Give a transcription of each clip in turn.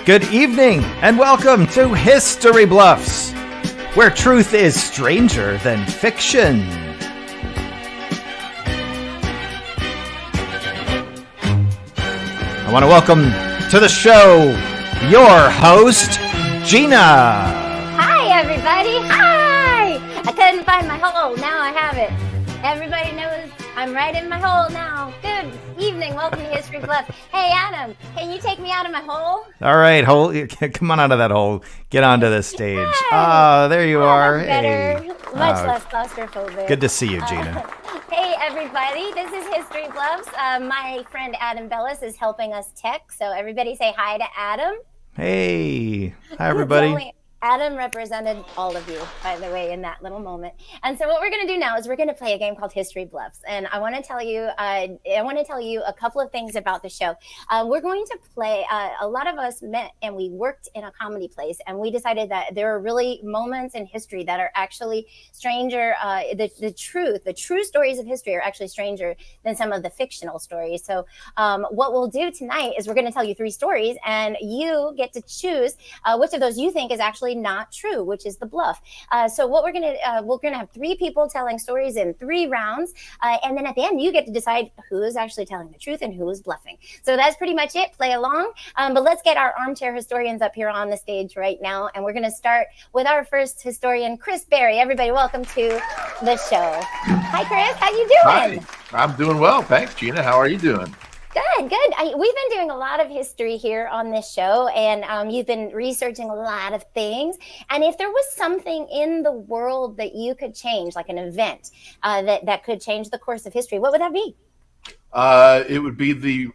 Good evening, and welcome to History Bluffs, where truth is stranger than fiction. I want to welcome to the show your host, Gina. Hi, everybody. Hi. I couldn't find my hole. Now I have it. Everybody knows I'm right in my hole now. Good evening. Welcome to History Bluff. Hey, Adam, can you take me out of my hole? All right, hole. Come on out of that hole. Get onto the stage. There you are. Better. Hey. Much less claustrophobic. Good to see you, Gina. Hey, everybody. This is History Bluffs. My friend Adam Bellis is helping us tech, so everybody say hi to Adam. Hey. Hi, everybody. Adam represented all of you, by the way, in that little moment. And so what we're going to do now is we're going to play a game called History Bluffs. And I want to tell you a couple of things about the show. We're going to play, a lot of us met and we worked in a comedy place, and we decided that there are really moments in history that are actually stranger. The true stories of history are actually stranger than some of the fictional stories. So what we'll do tonight is we're going to tell you 3 stories, and you get to choose which of those you think is actually not true, which is the bluff. So what we're gonna have 3 people telling stories in 3 rounds, and then at the end you get to decide who is actually telling the truth and who is bluffing. So that's pretty much it. Play along, but let's get our armchair historians up here on the stage right now, and we're going to start with our first historian, Chris Berry. Everybody, welcome to the show. Hi, Chris. How you doing? Hi, I'm doing well. Thanks, Gina. How are you doing? Good. We've been doing a lot of history here on this show, and you've been researching a lot of things. And if there was something in the world that you could change, like an event that could change the course of history, what would that be? It would be the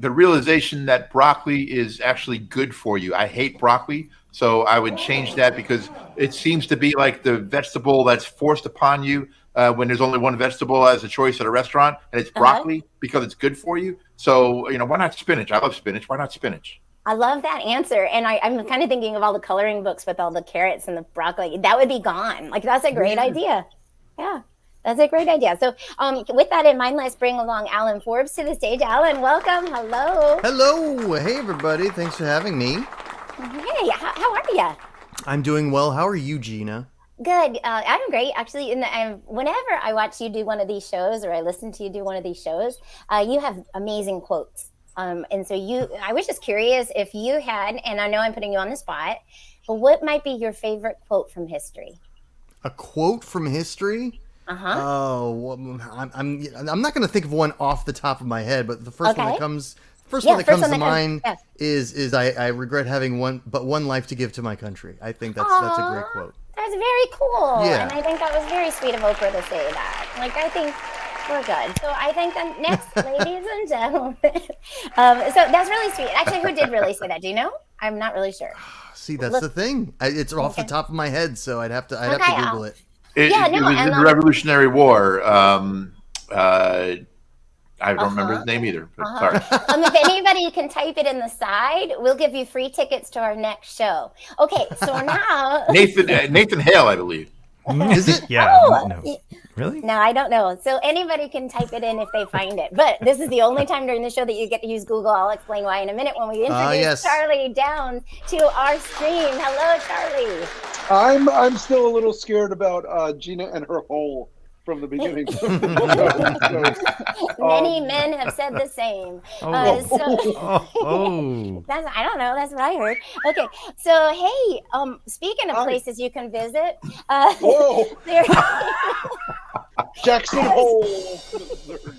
realization that broccoli is actually good for you. I hate broccoli, so I would change that because it seems to be like the vegetable that's forced upon you when there's only one vegetable as a choice at a restaurant, and it's broccoli because it's good for you. So, why not spinach? I love spinach. Why not spinach? I love that answer. And I'm kind of thinking of all the coloring books with all the carrots and the broccoli. That would be gone. Like, that's a great idea. Yeah, that's a great idea. So with that in mind, let's bring along Alan Forbes to the stage. Alan, welcome. Hello. Hello. Hey, everybody. Thanks for having me. Hey, how are you? I'm doing well. How are you, Gina? Good. I'm great. Actually, whenever I watch you do one of these shows, or I listen to you do one of these shows, you have amazing quotes. And so I was just curious if you had, and I know I'm putting you on the spot, but what might be your favorite quote from history? A quote from history? Oh, well, I'm not going to think of one off the top of my head, but the first one that comes to mind is I regret having one life to give to my country. I think that's a great quote. That's very cool. Yeah. And I think that was very sweet of Oprah to say that. Like, I think we're good. So I think the next, ladies and gentlemen. So that's really sweet. Actually, who did really say that? Do you know? I'm not really sure. See, that's the thing. It's off the top of my head, so I'd have to Google it. It was in the Revolutionary War. I don't remember his name either. Sorry. If anybody can type it in the side, we'll give you free tickets to our next show. Okay, so now Nathan Hale, I believe. Is it? Yeah. No. Really? No, I don't know. So anybody can type it in if they find it. But this is the only time during the show that you get to use Google. I'll explain why in a minute when we introduce Charlie Downs to our stream. Hello, Charlie. I'm still a little scared about Gina and her hole from the beginning. Many men have said the same. I don't know. That's what I heard. Okay, so hey, speaking of places you can visit, Jackson Hole.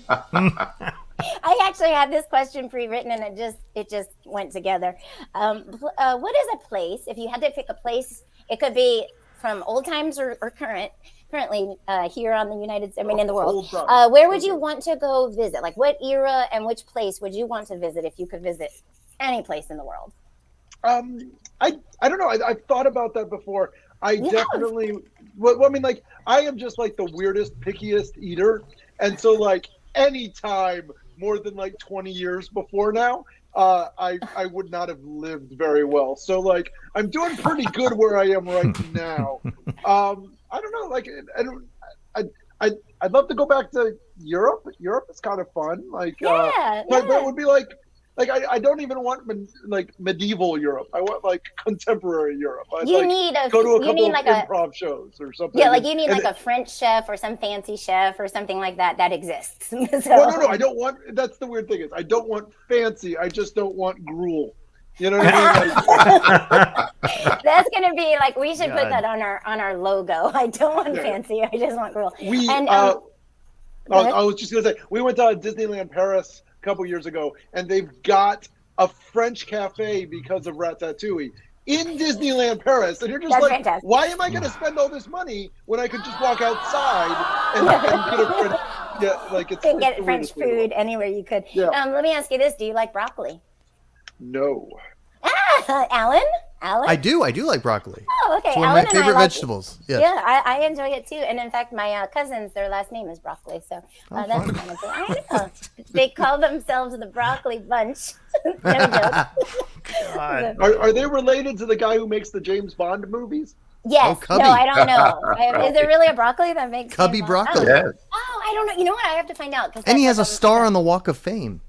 I actually had this question pre-written, and it just went together. What is a place? If you had to pick a place, it could be from old times or currently here on the in the world. Where would you want to go visit? Like, what era and which place would you want to visit if you could visit any place in the world? I don't know. I've thought about that before. Definitely. Well, I mean, like, I am just like the weirdest, pickiest eater, and so like any time more than like 20 years before now, I would not have lived very well. So like I'm doing pretty good where I am right now. I don't know. Like I'd love to go back to Europe. Europe is kind of fun. Like, but it would be like like I don't even want like medieval Europe. I want like contemporary Europe. I'd You like need a go to a you couple need of like improv shows or something. yeah, like you need like a French chef or some fancy chef or something like that exists. So, well, no, I don't want. That's the weird thing is I don't want fancy. I just don't want gruel. You know what I mean? That's gonna be like we should put God. that on our logo. I don't want fancy. I just want gruel. We And I was just gonna say we went to Disneyland Paris a couple years ago, and they've got a French cafe because of Ratatouille in Disneyland Paris, and you're just That's like, fantastic. why am I going to spend all this money when I could just walk outside and get a French? Yeah, like you can get French food anywhere you could. Yeah. Let me ask you this: do you like broccoli? No. Alan? I do like broccoli. Oh, okay. It's one of Alan my and I favorite like vegetables. Yes. Yeah, I enjoy it too. And in fact, my cousins, their last name is Broccoli. So that's fun. kind of cool. I know. They call themselves the Broccoli Bunch. No joke. God. Are they related to the guy who makes the James Bond movies? Yes. Cubby. No, I don't know. Is there really a broccoli that makes Cubby James Bond? broccoli. Yes. Oh, I don't know. You know what? I have to find out. And he has a star on the Walk of Fame.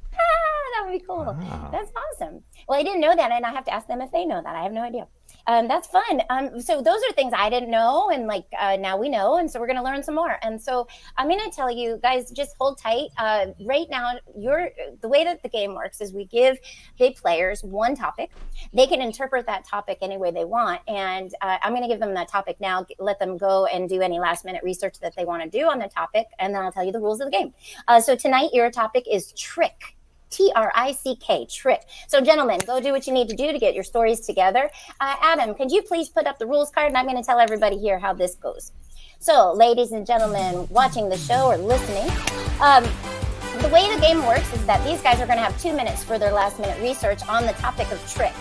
That would be cool. Wow. That's awesome. Well, I didn't know that, and I have to ask them if they know that. I have no idea. That's fun. So those are things I didn't know, and like now we know, and so we're going to learn some more. And so I'm going to tell you guys, just hold tight. Right now, the way that the game works is we give the players one topic. They can interpret that topic any way they want, and I'm going to give them that topic now. Let them go and do any last-minute research that they want to do on the topic, and then I'll tell you the rules of the game. So tonight, your topic is trick. T-R-I-C-K, trick. So gentlemen, go do what you need to do to get your stories together. Adam, could you please put up the rules card? And I'm going to tell everybody here how this goes. So ladies and gentlemen watching the show or listening, the way the game works is that these guys are going to have 2 minutes for their last minute research on the topic of trick.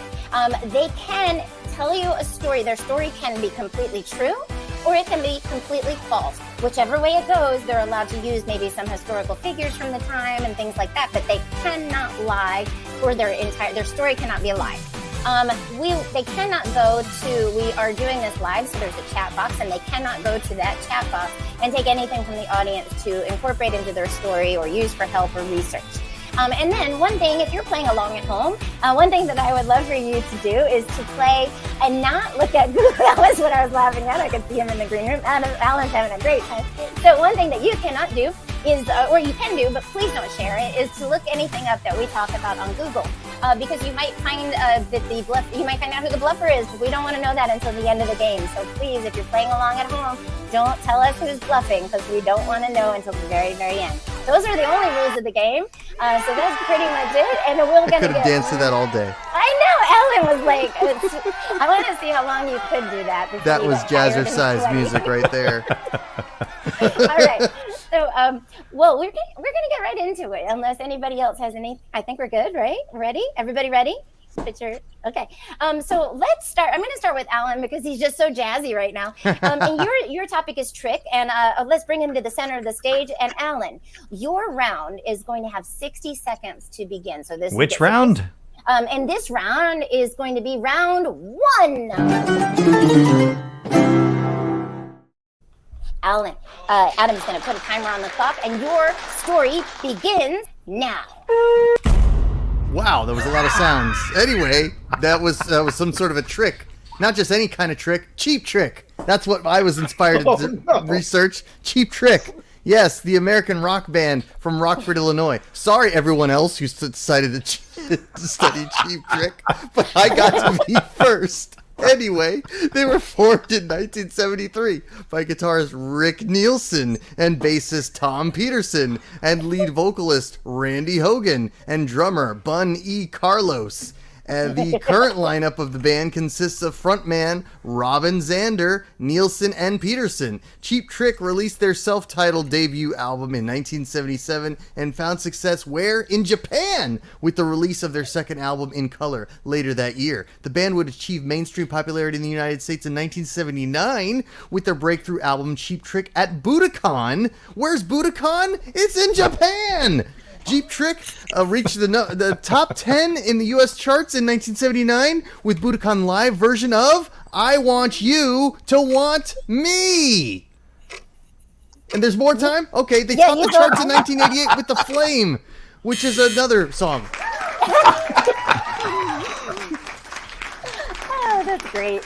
They can tell you a story. Their story can be completely true or it can be completely false. Whichever way it goes, they're allowed to use maybe some historical figures from the time and things like that, but they cannot lie for their story cannot be a lie. They cannot go to, we are doing this live, so there's a chat box, and they cannot go to that chat box and take anything from the audience to incorporate into their story or use for help or research. And then one thing, if you're playing along at home, one thing that I would love for you to do is to play and not look at Google. That was what I was laughing at. I could see him in the green room. Alan's having a great time. So one thing that you cannot do is, or you can do, but please don't share it, is to look anything up that we talk about on Google. Because you might find you might find out who the bluffer is, but we don't want to know that until the end of the game. So please, if you're playing along at home, don't tell us who's bluffing, because we don't want to know until the very, very end. Those are the only rules of the game. So that's pretty much it. And we're I could have danced to that all day. I know, Ellen was like, I want to see how long you could do that. That was jazzercise music right there. All right. So, well, we're gonna get right into it. Unless anybody else has any, I think we're good, right? Ready? Everybody ready? Picture. Okay. So let's start. I'm going to start with Alan because he's just so jazzy right now. And your topic is trick, and let's bring him to the center of the stage. And Alan, your round is going to have 60 seconds to begin. So this. Which round? And this round is going to be round 1. Alan, Adam's going to put a timer on the clock, and your story begins now. Wow, that was a lot of sounds. Anyway, that was some sort of a trick. Not just any kind of trick, Cheap Trick. That's what I was inspired to research. Cheap Trick. Yes, the American rock band from Rockford, Illinois. Sorry, everyone else who decided to study Cheap Trick, but I got to be first. Anyway, they were formed in 1973 by guitarist Rick Nielsen and bassist Tom Peterson and lead vocalist Randy Hogan and drummer Bun E. Carlos. The current lineup of the band consists of frontman Robin Zander, Nielsen, and Peterson. Cheap Trick released their self-titled debut album in 1977 and found success where? In Japan, with the release of their second album In Color later that year. The band would achieve mainstream popularity in the United States in 1979 with their breakthrough album Cheap Trick at Budokan. Where's Budokan? It's in Japan! Cheap Trick reached the top 10 in the U.S. charts in 1979 with Budokan Live version of I Want You to Want Me. And there's more time? Okay, they topped the charts in 1988 with The Flame, which is another song. Oh, that's great.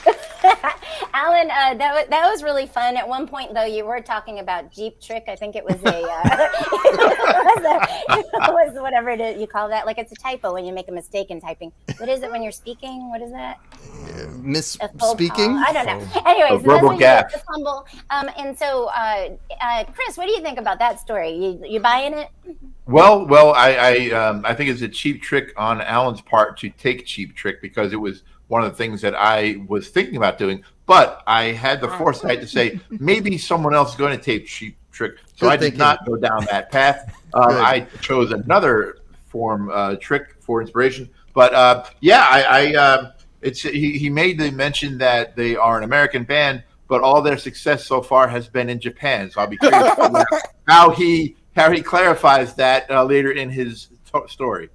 Alan, that was really fun. At one point, though, you were talking about Jeep trick. I think it was it was whatever it is you call that. Like it's a typo when you make a mistake in typing. What is it when you're speaking? What is that? Misspeaking? I don't know. Anyways, verbal gap. Humble. And so, Chris, what do you think about that story? You buying it? Well, I think it's a cheap trick on Alan's part to take Cheap Trick because it was one of the things that I was thinking about doing, but I had the foresight to say maybe someone else is going to take Cheap Trick, so I did not go down that path. I chose another form trick for inspiration, but he made the mention that they are an American band, but all their success so far has been in Japan. So I'll be curious how he clarifies that later in his story.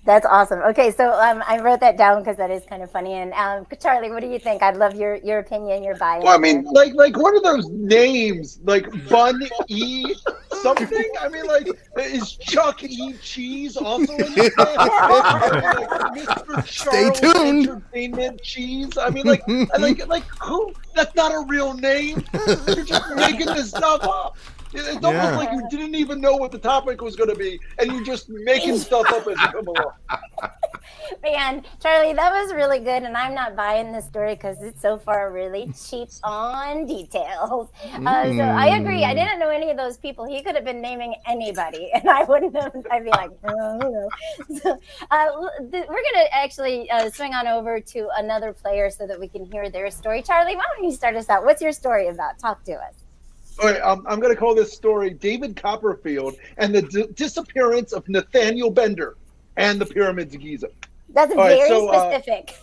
That's awesome. Okay, so I wrote that down because that is kind of funny. And Charlie, what do you think? I'd love your opinion, your buy-in. Well, I mean, like what are those names? Like Bun E something? I mean, like is Chuck E. Cheese also in the band? Mr. Stay Charles tuned. Entertainment Cheese. I mean, like who? That's not a real name. You're just making this stuff up. It's almost like you didn't even know what the topic was going to be, and you're just making stuff up as you come along. Man, Charlie, that was really good, and I'm not buying this story because it's so far really cheap on details. So I agree. I didn't know any of those people. He could have been naming anybody, and I wouldn't have. I'd be like, no. So, we're going to actually swing on over to another player so that we can hear their story. Charlie, why don't you start us out? What's your story about? Talk to us. All right, I'm going to call this story David Copperfield and the disappearance of Nathaniel Bender and the Pyramids of Giza. That's very specific.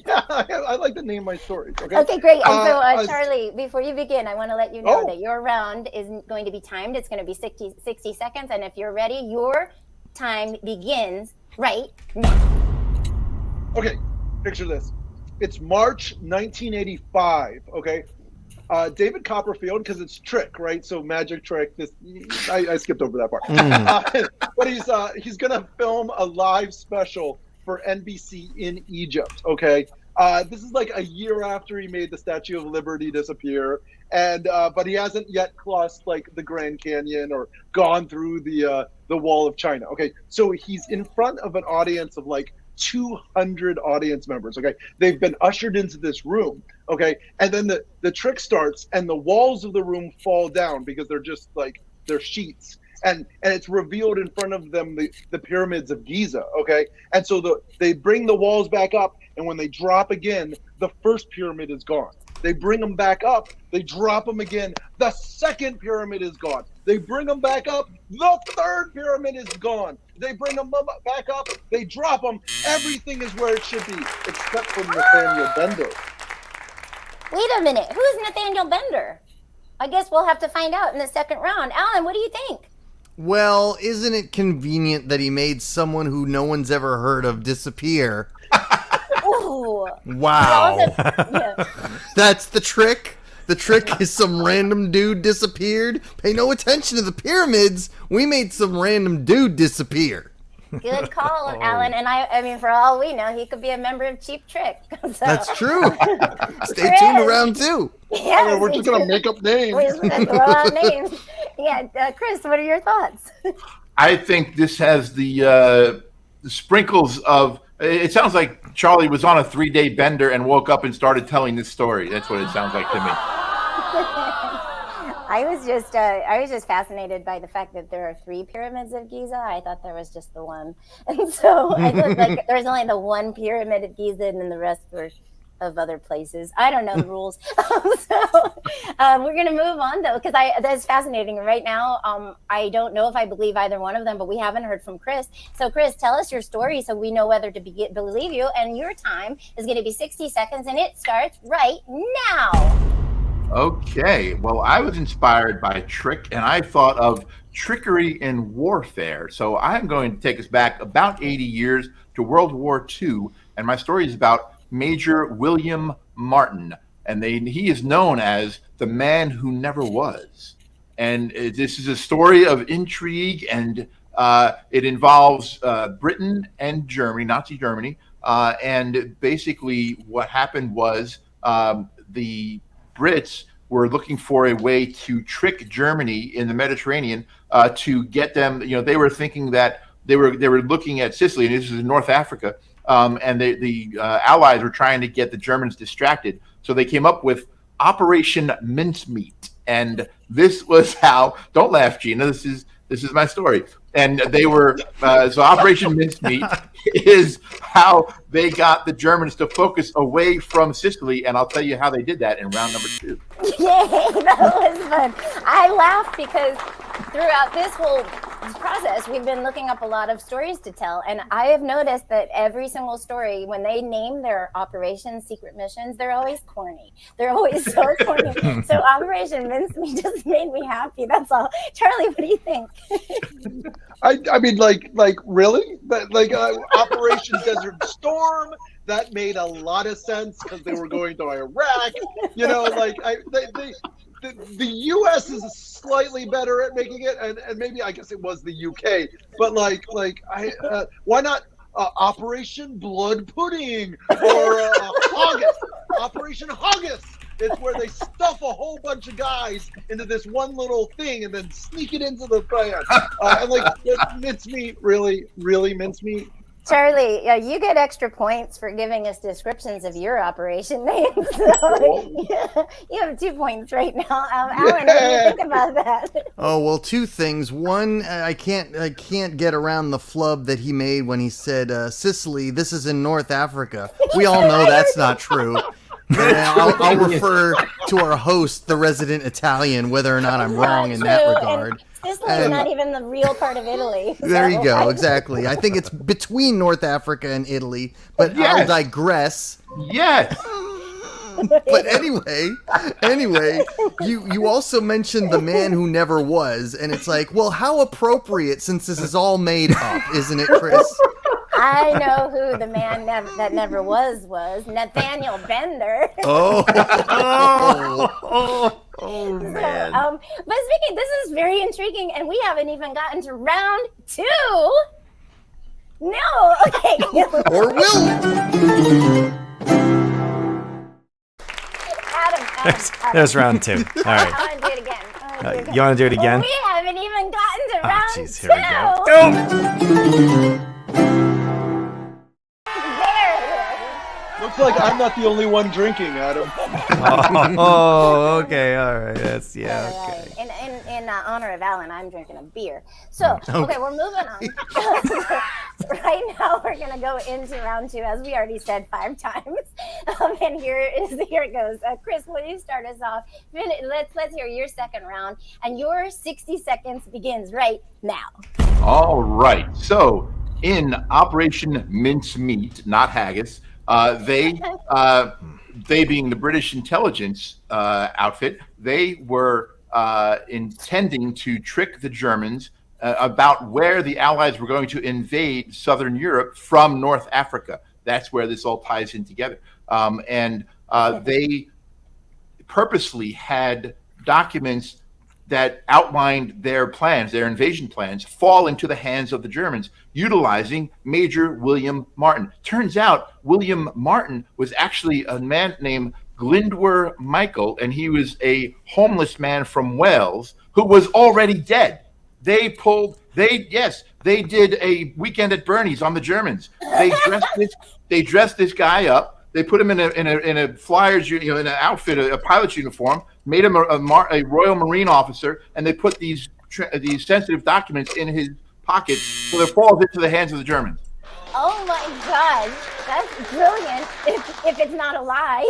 Yeah, I like to name my stories. Okay, great. And so, Charlie, before you begin, I want to let you know that your round is going to be timed. It's going to be 60 seconds. And if you're ready, your time begins right now. Okay, picture this. It's March 1985, okay? David Copperfield, because it's trick, right? So magic trick. I skipped over that part. But he's gonna film a live special for NBC in Egypt. Okay, this is like a year after he made the Statue of Liberty disappear, and but he hasn't yet crossed like the Grand Canyon or gone through the Wall of China. Okay, so he's in front of an audience of like 200 audience members. Okay, they've been ushered into this room. Okay, and then the trick starts and the walls of the room fall down because they're just like they're sheets, and it's revealed in front of them the pyramids of Giza. Okay, and so they bring the walls back up, and when they drop again, the first pyramid is gone. They bring them back up, they drop them again, the second pyramid is gone. They bring them back up, the third pyramid is gone. They bring them back up, they drop them, everything is where it should be, except for Nathaniel Bender. Wait a minute, who's Nathaniel Bender? I guess we'll have to find out in the second round. Alan, what do you think? Well, isn't it convenient that he made someone who no one's ever heard of disappear? Ooh. Wow. Yeah. That's the trick? The trick is some random dude disappeared? Pay no attention to the pyramids. We made some random dude disappear. Good call, Alan. And I mean, for all we know, he could be a member of Cheap Trick. So. That's true. Stay tuned to round two. Yeah, we're just going to make up names. We're just going to throw out names. Yeah, Chris, what are your thoughts? I think this has the sprinkles of. It sounds like Charlie was on a 3-day bender and woke up and started telling this story. That's what it sounds like to me. I was just fascinated by the fact that there are 3 pyramids of Giza. I thought there was just the one, and so I thought like there was only the one pyramid of Giza, and then the rest were of other places. I don't know the rules. We're gonna move on though, because that's fascinating. Right now, I don't know if I believe either one of them, but we haven't heard from Chris. So Chris, tell us your story so we know whether to believe you. And your time is going to be 60 seconds, and it starts right now. Okay, well, I was inspired by trick, and I thought of trickery in warfare. So I'm going to take us back about 80 years to World War II, and my story is about Major William Martin, and he is known as the man who never was. And this is a story of intrigue and It involves Britain and Germany, Nazi Germany. And basically what happened was the Brits were looking for a way to trick Germany in the Mediterranean to get them, they were thinking that they were looking at Sicily, and this is in North Africa, and the Allies were trying to get the Germans distracted. So they came up with Operation Mincemeat. And this was how, don't laugh, Gina, this is my story. And they were, so Operation Mincemeat is how they got the Germans to focus away from Sicily. And I'll tell you how they did that in round number 2. Yay, that was fun. I laughed because throughout this whole process, we've been looking up a lot of stories to tell. And I have noticed that every single story, when they name their operations, secret missions, they're always corny. They're always so corny. So Operation Mincemeat just made me happy. That's all. Charlie, what do you think? I mean, like really? Like Operation Desert Storm, that made a lot of sense because they were going to Iraq. The U.S. is slightly better at making it, and maybe I guess it was the U.K. But why not Operation Blood Pudding or Operation Haggis? It's where they stuff a whole bunch of guys into this one little thing and then sneak it into the pan. And mincemeat, really mincemeat. Charlie, you get extra points for giving us descriptions of your operation names. So, you have 2 points right now. Alan, what do you think about that? Oh, well, 2 things. One, I can't get around the flub that he made when he said, Sicily, this is in North Africa. We all know that's not true. I'll refer to our host, the resident Italian, whether or not I'm wrong in that regard. Sicily is not even the real part of Italy. There you go, exactly. I think it's between North Africa and Italy, but I'll digress. Yes. But anyway, you also mentioned the man who never was, and it's like, well, how appropriate since this is all made up, isn't it, Chris? I know who the man that never was Nathaniel Bender. Oh So, man. but speaking, this is very intriguing, and we haven't even gotten to round 2. No, okay. Or will. Adam. There's round 2. All right. I want to do it again. You want to do it again? We haven't even gotten to round 2. Here we go. Go! Looks like I'm not the only one drinking, Adam. Oh, okay, all right. That's okay. In honor of Alan, I'm drinking a beer. So, okay, we're moving on. Right now, we're gonna go into round 2, as we already said 5 times. And here it goes. Chris, will you start us off? Let's hear your second round, and your 60 seconds begins right now. All right. So, in Operation Mincemeat, not haggis. They being the British intelligence outfit, they were intending to trick the Germans about where the Allies were going to invade Southern Europe from North Africa. That's where this all ties in together. And they purposely had documents that outlined their plans, their invasion plans, fall into the hands of the Germans, utilizing Major William Martin. Turns out William Martin was actually a man named Glyndwr Michael, and he was a homeless man from Wales who was already dead. They did a weekend at Bernie's on the Germans. They dressed this guy up. They put him in a flyers, in an outfit, a pilot's uniform, made him a Royal Marine officer, and they put these sensitive documents in his pockets so it falls into the hands of the Germans. Oh my God, that's brilliant! If it's not a lie,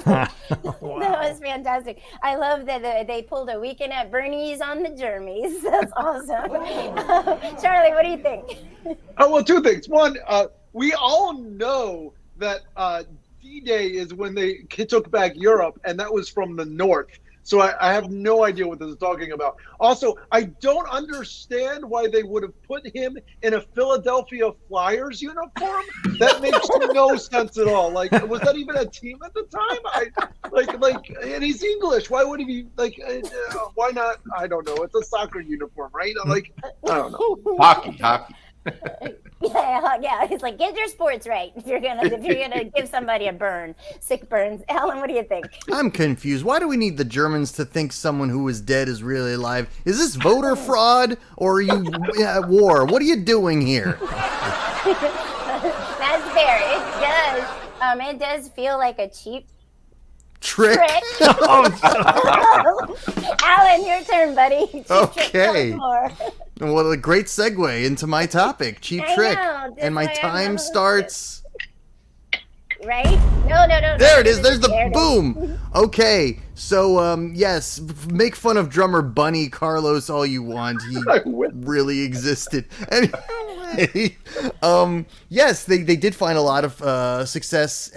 That was fantastic. I love that they pulled a weekend at Bernie's on the Germies. That's awesome. Charlie, what do you think? Oh, well, 2 things. One, we all know that D-Day is when they took back Europe, and that was from the north. So I have no idea what this is talking about. Also, I don't understand why they would have put him in a Philadelphia Flyers uniform. That makes no sense at all. Like, was that even a team at the time? And he's English. Why would he be like? Why not? I don't know. It's a soccer uniform, right? Like, I don't know. Hockey. Yeah. It's like, get your sports right if you're gonna give somebody a burn, sick burns. Alan, what do you think? I'm confused. Why do we need the Germans to think someone who is dead is really alive? Is this voter fraud or are you at war? What are you doing here? That's fair. It does. It does feel like a cheap trick. Alan, your turn, buddy. Cheap okay. What a great segue into my topic, cheap trick. And my time starts. Right? No. There it is. There's the boom. Okay. So, yes, make fun of drummer Bunny Carlos all you want. He really existed. Anyway, yes, they did find a lot of success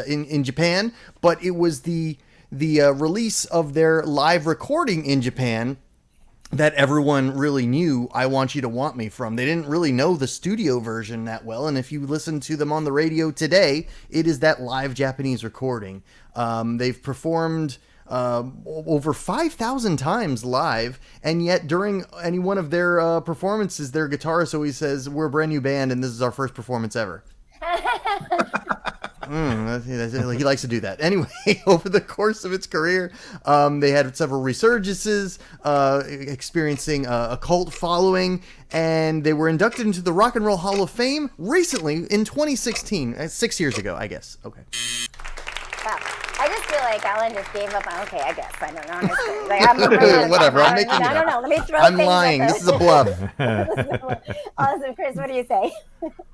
in Japan, but it was the release of their live recording in Japan that everyone really knew I Want You to Want Me from. They didn't really know the studio version that well, and if you listen to them on the radio today, it is that live Japanese recording. They've performed over 5,000 times live, and yet during any one of their performances, their guitarist always says, "We're a brand new band, and this is our first performance ever." He likes to do that. Anyway, over the course of its career, they had several resurgences, experiencing a cult following, and they were inducted into the Rock and Roll Hall of Fame recently in 2016, 6 years ago, I guess. Okay. Wow. I just feel like Alan just gave up on, okay, I guess. I don't know. Like, whatever, I'm making it up. I don't know. Let me throw I'm lying. This is a bluff. Awesome. Chris, what do you say?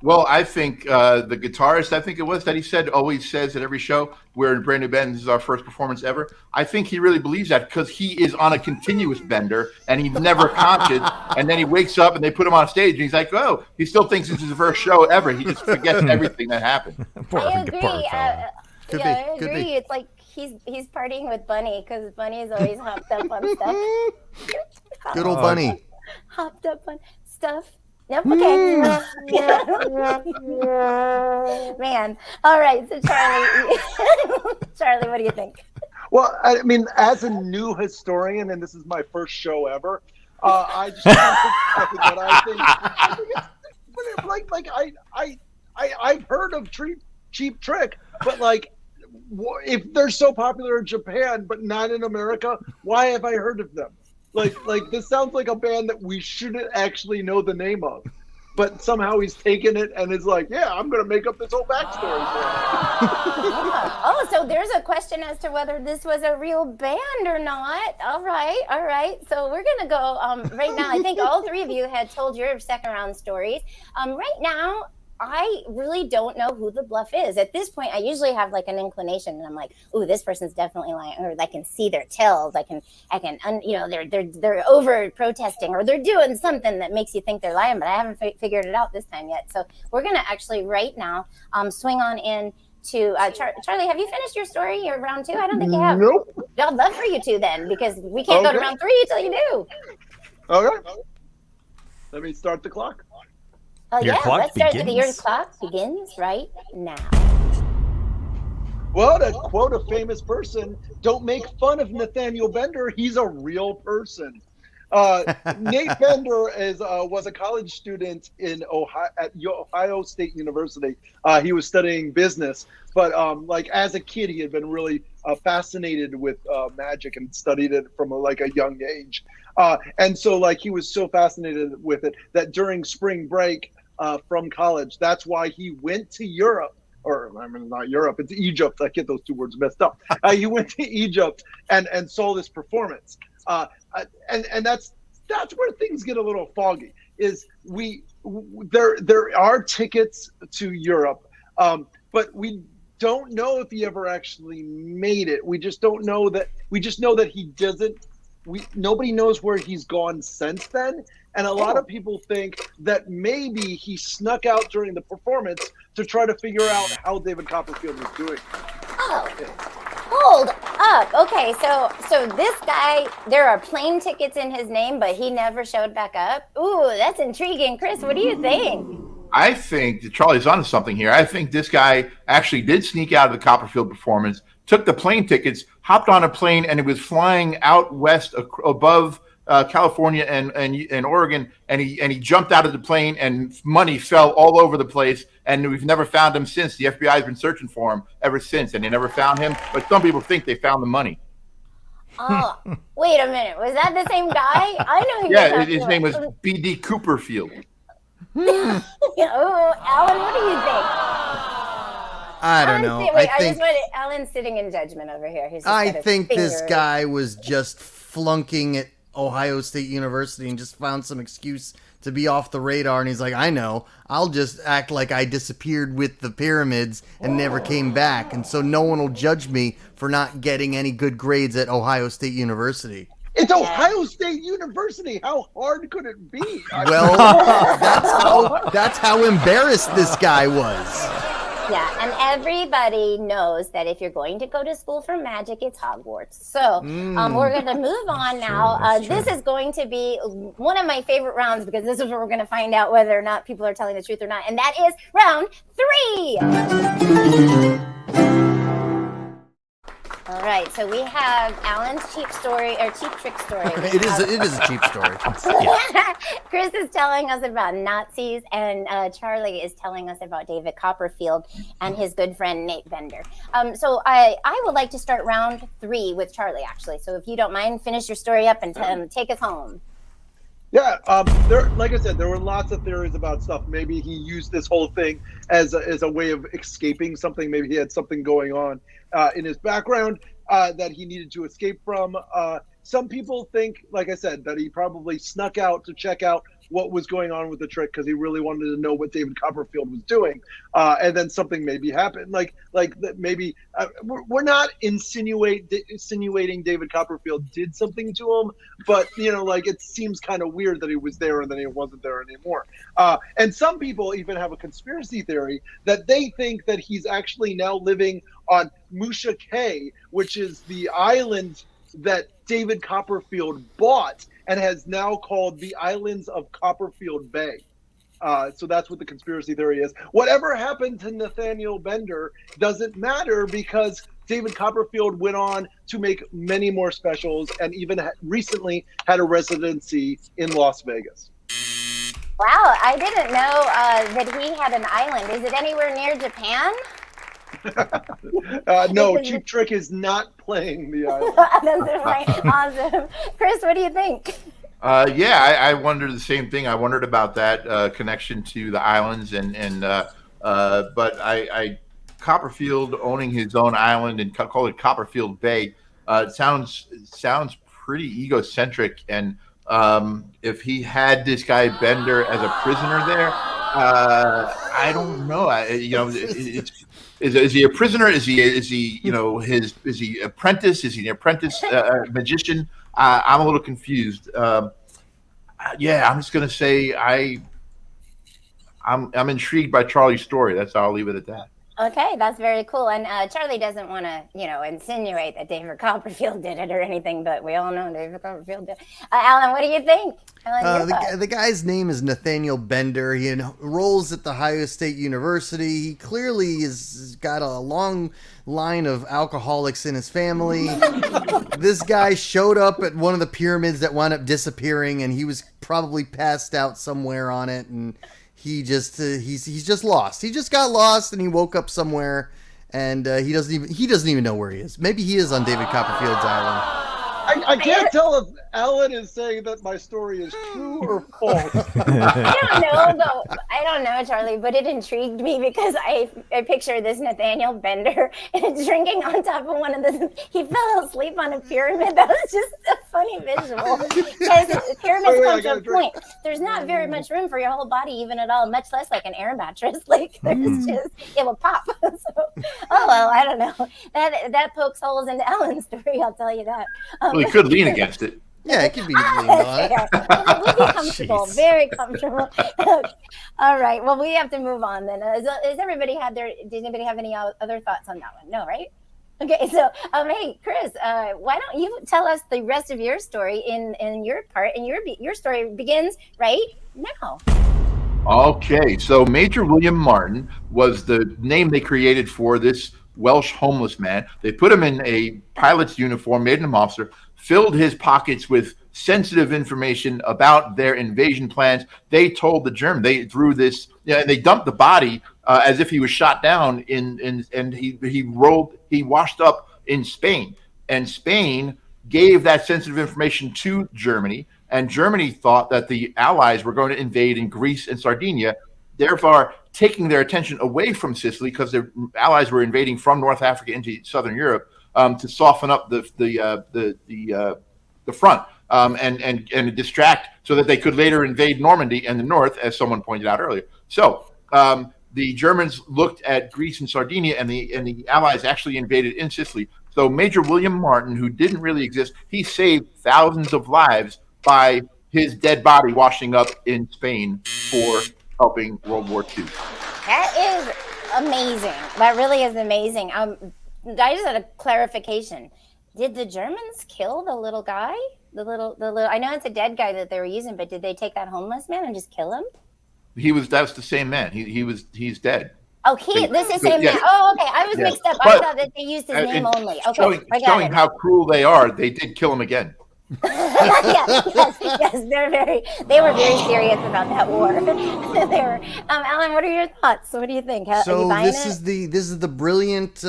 Well, I think the guitarist, I think it was that he said, always says at every show, we're in a brand new band, this is our first performance ever. I think he really believes that because he is on a continuous bender and he's never conscious. And then he wakes up and they put him on stage and he's like, oh, he still thinks this is the first show ever. He just forgets everything that happened. I agree. Could I agree. be. It's like he's partying with Bunny because Bunny is always hopped up on stuff. Good old Bunny. Hopped up on stuff. Nope. Okay. Man. All right. So Charlie, what do you think? Well, I mean, as a new historian, and this is my first show ever, I just want to say that I think I've heard of Cheap Trick, but like, if they're so popular in Japan but not in America, why have I heard of them? Like this sounds like a band that we shouldn't actually know the name of, but somehow he's taken it and is like, yeah, I'm gonna make up this whole backstory for Oh, so there's a question as to whether this was a real band or not. All right. So we're gonna go right now. I think all three of you had told your second round stories. Right now, I really don't know who the bluff is. At this point, I usually have like an inclination, and I'm like, "Ooh, this person's definitely lying," or I can see their tells. I can, they're over protesting, or they're doing something that makes you think they're lying. But I haven't figured it out this time yet. So we're gonna actually right now swing on in to Charlie. Have you finished your story? Your round two? I don't think you have. Nope. I'd love for you to then, because we can't go to round three until you do. Okay. Let me start the clock. Oh, let's start. Your clock begins right now. Well, to quote a famous person, don't make fun of Nathaniel Bender. He's a real person. Nate Bender was a college student in Ohio at Ohio State University. He was studying business, but as a kid, he had been really fascinated with magic and studied it from a young age. And so he was so fascinated with it that during spring break from college, that's why he went to Europe. Or I mean, not Europe, it's Egypt. I get those two words messed up. He went to Egypt and saw this performance. And that's where things get a little foggy. Is there are tickets to Europe, but we don't know if he ever actually made it. We just don't know that. We just know that he doesn't. Nobody knows where he's gone since then. And a lot of people think that maybe he snuck out during the performance to try to figure out how David Copperfield was doing. Oh, Hold up. Okay, so this guy, there are plane tickets in his name, but he never showed back up. Ooh, that's intriguing. Chris, what do you think? I think that Charlie's onto something here. I think this guy actually did sneak out of the Copperfield performance, took the plane tickets, hopped on a plane, and it was flying out west above California and Oregon, and he jumped out of the plane, and money fell all over the place, and we've never found him since. The FBI has been searching for him ever since, and they never found him. But some people think they found the money. Oh, wait a minute. Was that the same guy? I know. Yeah, his name was B.D. Cooperfield. Oh, Alan, what do you think? I don't know. Alan's sitting in judgment over here. I think this guy was just flunking at Ohio State University and just found some excuse to be off the radar. And he's like, I know, I'll just act like I disappeared with the pyramids and never came back. And so no one will judge me for not getting any good grades at Ohio State University. It's Ohio State University. How hard could it be? Well, that's how embarrassed this guy was. Yeah, and everybody knows that if you're going to go to school for magic, it's Hogwarts. So we're going to move on now. This is going to be one of my favorite rounds because this is where we're going to find out whether or not people are telling the truth or not. And that is round 3. All right, so we have Alan's cheap trick story. It is a cheap story. Chris is telling us about Nazis, and Charlie is telling us about David Copperfield and his good friend Nate Bender. So I would like to start round 3 with Charlie, actually. So if you don't mind, finish your story up and take us home. Yeah, like I said, there were lots of theories about stuff. Maybe he used this whole thing as a way of escaping something. Maybe he had something going on in his background that he needed to escape from. Some people think, like I said, that he probably snuck out to check out what was going on with the trick because he really wanted to know what David Copperfield was doing, and then something maybe happened. Like maybe we're not insinuating David Copperfield did something to him, but it seems kind of weird that he was there and then he wasn't there anymore. And some people even have a conspiracy theory that they think that he's actually now living on Musha Cay, which is the island that David Copperfield bought and has now called the Islands of Copperfield Bay. So that's what the conspiracy theory is. Whatever happened to Nathaniel Bender doesn't matter because David Copperfield went on to make many more specials and even recently had a residency in Las Vegas. Wow, I didn't know that he had an island. Is it anywhere near Japan? No, Cheap Trick is not playing the island. That's right. Awesome. Chris, what do you think? I wondered the same thing. I wondered about that connection to the islands, but I Copperfield owning his own island and call it Copperfield Bay sounds pretty egocentric. And if he had this guy Bender as a prisoner there, I don't know. Is he a prisoner? Is he apprentice? Is he an apprentice magician? I'm a little confused. I'm just gonna say I'm intrigued by Charlie's story. That's how I'll leave it at that. Okay, that's very cool. And Charlie doesn't want to, insinuate that David Copperfield did it or anything, but we all know David Copperfield did. Alan, what do you think? The guy's name is Nathaniel Bender. He enrolls at the Ohio State University. He clearly has got a long line of alcoholics in his family. This guy showed up at one of the pyramids that wound up disappearing, and he was probably passed out somewhere on it, and he's just lost. He just got lost and he woke up somewhere, and he doesn't even know where he is. Maybe he is on David Copperfield's island. I can't tell if Alan is saying that my story is true or false. I don't know, Charlie, but it intrigued me because I picture this Nathaniel Bender drinking on top of one of the. He fell asleep on a pyramid. That was just a funny visual. Because pyramids come to a point. There's not very much room for your whole body, even at all, much less like an air mattress. Like there's just it will pop. I don't know. That pokes holes into Alan's story. I'll tell you that. Well, he could lean against it. Yeah, it could be leaned on it. We'll be comfortable, very comfortable. All right. Well, we have to move on then. Did anybody have any other thoughts on that one? No, right? Okay, so hey, Chris, why don't you tell us the rest of your story in your part, and your story begins right now. Okay, so Major William Martin was the name they created for this Welsh homeless man. They put him in a pilot's uniform, made him an officer, filled his pockets with sensitive information about their invasion plans. They told the German, they threw this, and they dumped the body as if he was shot down and he washed up in Spain. And Spain gave that sensitive information to Germany, and Germany thought that the Allies were going to invade in Greece and Sardinia, therefore taking their attention away from Sicily because the Allies were invading from North Africa into Southern Europe to soften up the front and distract so that they could later invade Normandy and the north, as someone pointed out earlier. So the Germans looked at Greece and Sardinia, and the Allies actually invaded in Sicily. So Major William Martin, who didn't really exist, he saved thousands of lives by his dead body washing up in Spain for helping World War II. That is amazing. That really is amazing. I just had a clarification. Did the Germans kill the little guy? The little. I know it's a dead guy that they were using, but did they take that homeless man and just kill him? That's the same man. He's dead. Oh, this is the same man. Oh, okay. I was mixed up. I thought that they used his name only. Okay, showing how cruel they are, they did kill him again. yes, they were very serious about that war. They were. Alan, what are your thoughts? What do you think? This is the brilliant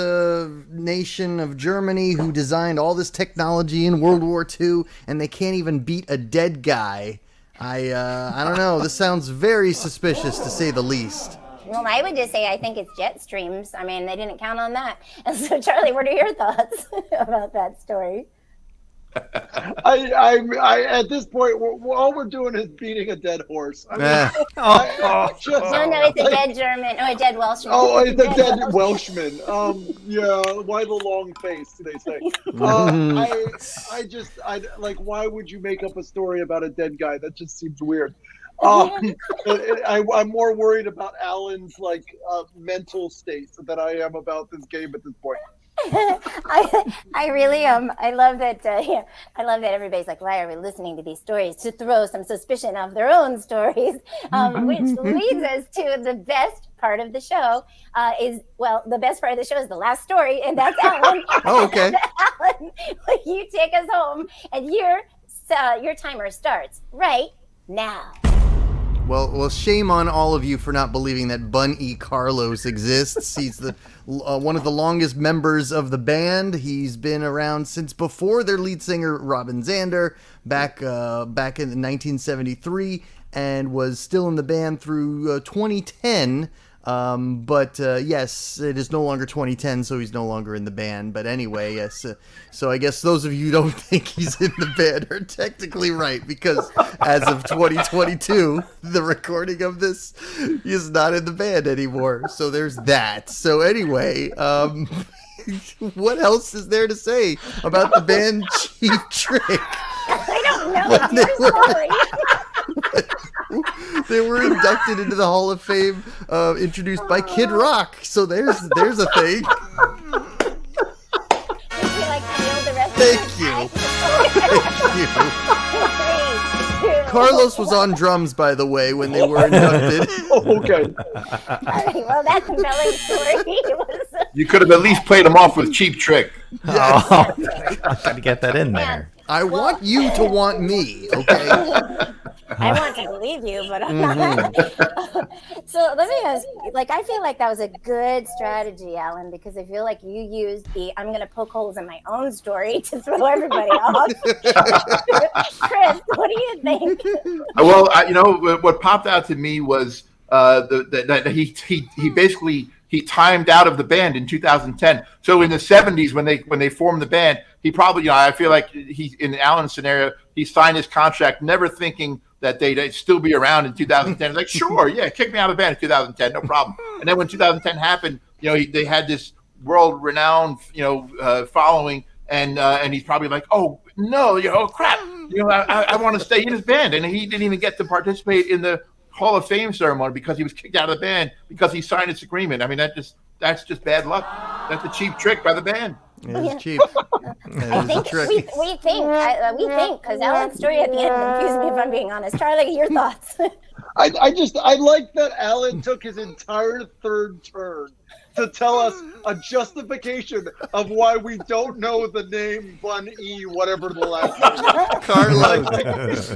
nation of Germany who designed all this technology in World War II, and they can't even beat a dead guy. I don't know. This sounds very suspicious, to say the least. Well, I would just say I think it's jet streams. I mean, they didn't count on that. And so, Charlie, what are your thoughts about that story? I at this point, all we're doing is beating a dead horse. I mean, no, it's a dead German. Oh, a dead Welshman. Oh, it's a dead Welshman. Yeah, why the long face, they say. I like, why would you make up a story about a dead guy? That just seems weird. I'm more worried about Alan's mental state than I am about this game at this point. I really I love that. I love that everybody's like, why are we listening to these stories? To throw some suspicion of their own stories, which leads us to the best part of the show. The best part of the show is the last story, and that's Alan. Oh, okay. Alan, you take us home, and your timer starts right now. Well, shame on all of you for not believing that Bun E. Carlos exists. He's the one of the longest members of the band. He's been around since before their lead singer Robin Zander, back in 1973, and was still in the band through 2010. But yes, it is no longer 2010, so he's no longer in the band. But anyway, yes. So I guess those of you who don't think he's in the band are technically right, because as of 2022, the recording of this, he is not in the band anymore. So there's that. So anyway, what else is there to say about the band Cheap Trick? I don't know. They were inducted into the Hall of Fame, introduced by Kid Rock. So there's a thing. Thank you. Carlos was on drums, by the way, when they were inducted. Oh, okay. All right, well, that's a compelling story. You could have at least played him off with Cheap Trick. Yes. Oh, I got to get that in there. I want you to want me, okay? I want to believe you, but I'm not. So let me ask, I feel like that was a good strategy, Alan, because I feel like you used I'm going to poke holes in my own story to throw everybody off. Chris, what do you think? Well, what popped out to me was that he basically timed out of the band in 2010. So in the 70s, when they formed the band, he probably, I feel like in Alan's scenario, he signed his contract never thinking that they'd still be around in 2010. Like, sure, yeah, kick me out of the band in 2010, no problem. And then when 2010 happened, they had this world-renowned, following, and he's probably like, oh no, crap, I want to stay in his band, and he didn't even get to participate in the Hall of Fame ceremony because he was kicked out of the band because he signed this agreement. I mean, that's just bad luck. That's a cheap trick by the band. It's cheap. I think we think because Alan's story at the end confused me, if I'm being honest. Charlie, your thoughts? I like that Alan took his entire third turn to tell us a justification of why we don't know the name Bun E, whatever the last name is. Carlos.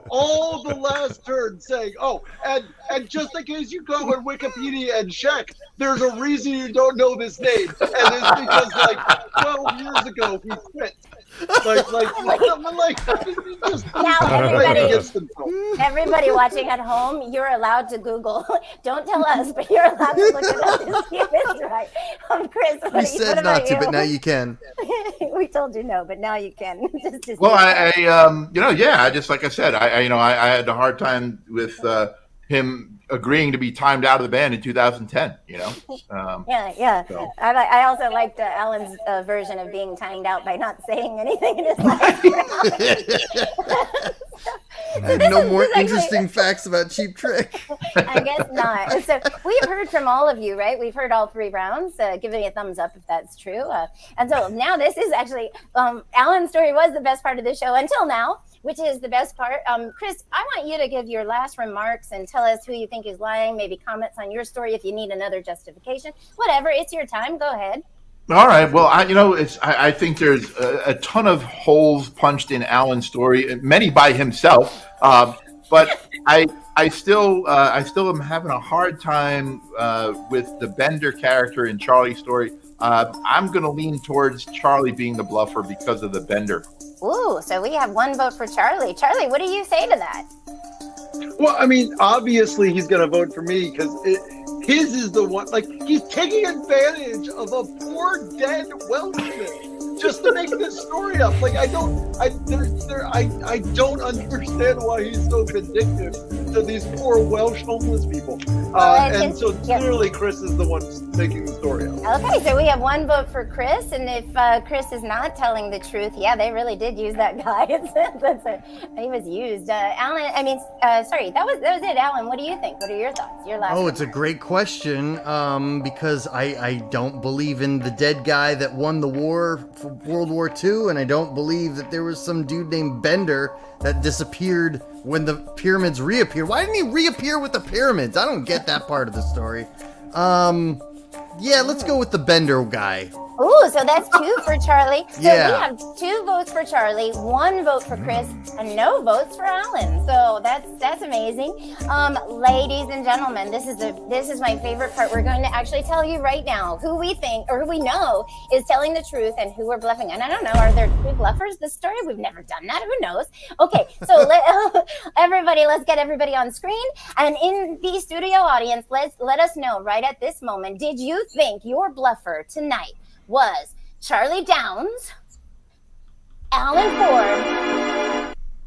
All the last turn saying, and just in case you go on Wikipedia and check, there's a reason you don't know this name. And it's because, 12 years ago, he quit. Everybody watching at home, you're allowed to Google. Don't tell us, but you're allowed to look it up to see if it's right. Chris, we said not to, but now you can. We told you no, but now you can. Well, I just like I said, I had a hard time with him agreeing to be timed out of the band in 2010. Yeah. So. I also liked Alan's version of being timed out by not saying anything in his last round. No more interesting facts about Cheap Trick. I guess not. So we've heard from all of you, right? We've heard all 3 rounds. Give me a thumbs up if that's true. And so now this is actually Alan's story was the best part of the show until now, which is the best part. Chris, I want you to give your last remarks and tell us who you think is lying, maybe comments on your story if you need another justification. Whatever, it's your time. Go ahead. All right. Well, I think there's a ton of holes punched in Alan's story, many by himself. But I still am having a hard time with the Bender character in Charlie's story. I'm going to lean towards Charlie being the bluffer because of the Bender. Ooh, so we have 1 vote for Charlie. Charlie, what do you say to that? Well, I mean, obviously he's going to vote for me because his is the one, he's taking advantage of a poor dead Welshman just to make this story up. I don't understand why he's so vindictive to these poor Welsh homeless people. And so clearly Chris is the one making the story up. Okay, so we have 1 vote for Chris, and if Chris is not telling the truth, yeah, they really did use that guy. He was used. Alan, that was it. Alan, what do you think? What are your thoughts? Your last. It's a great question because I don't believe in the dead guy that won the war for World War II, and I don't believe that there was some dude named Bender that disappeared when the pyramids reappeared. Why didn't he reappear with the pyramids? I don't get that part of the story. Yeah, let's go with the Bender guy. Ooh, so that's 2 for Charlie. So yeah. We have 2 votes for Charlie, 1 vote for Chris, and no votes for Alan. So that's amazing. Ladies and gentlemen, this is my favorite part. We're going to actually tell you right now who we think or who we know is telling the truth and who we're bluffing. And I don't know, are there 2 bluffers this story? We've never done that. Who knows? Okay, so let's get everybody on screen. And in the studio audience, let us know right at this moment, did you think your bluffer tonight was Charlie Downs, Alan Ford,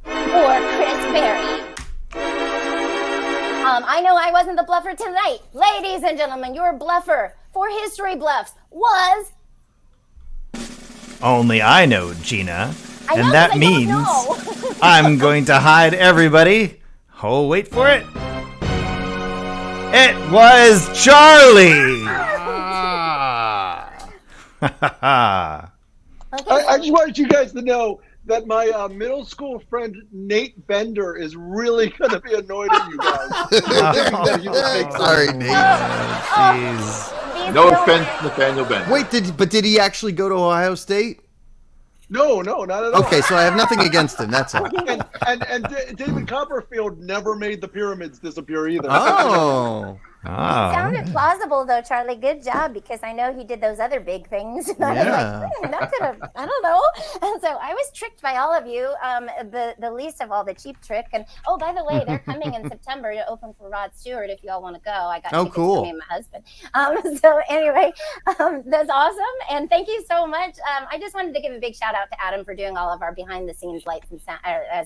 or Chris Berry? I know I wasn't the bluffer tonight. Ladies and gentlemen, your bluffer for History Bluffs was... Only I know, Gina. And that means I'm going to hide everybody. Oh, wait for it. It was Charlie! I just wanted you guys to know that my middle school friend Nate Bender is really going to be annoyed at you guys. Sorry, Nate. Jeez. No offense, Nathaniel Bender. Wait, did he actually go to Ohio State? No, not at all. Okay, so I have nothing against him. That's all. And David Copperfield never made the pyramids disappear either. Oh. It sounded plausible, though, Charlie. Good job, because I know he did those other big things. And I was like, that could have, I don't know. And so I was tricked by all of you, the least of all the Cheap Trick. And, oh, by the way, they're coming in September to open for Rod Stewart if you all want to go. I got tickets for me and my husband. So anyway, that's awesome. And thank you so much. I just wanted to give a big shout out to Adam for doing all of our behind-the-scenes lights and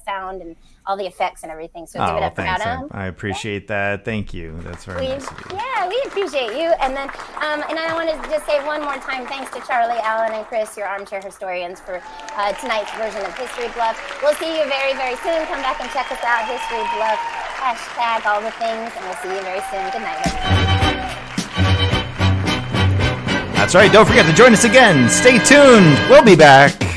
sound and all the effects and everything. So give it up for Adam. I appreciate that. Thank you. That's very nice of you. Yeah, we appreciate you. And then, and I want to just say one more time, thanks to Charlie, Alan, and Chris, your armchair historians, for tonight's version of History Bluff. We'll see you very, very soon. Come back and check us out, History Bluff, hashtag all the things, and we'll see you very soon. Good night, everybody. That's right. Don't forget to join us again. Stay tuned. We'll be back.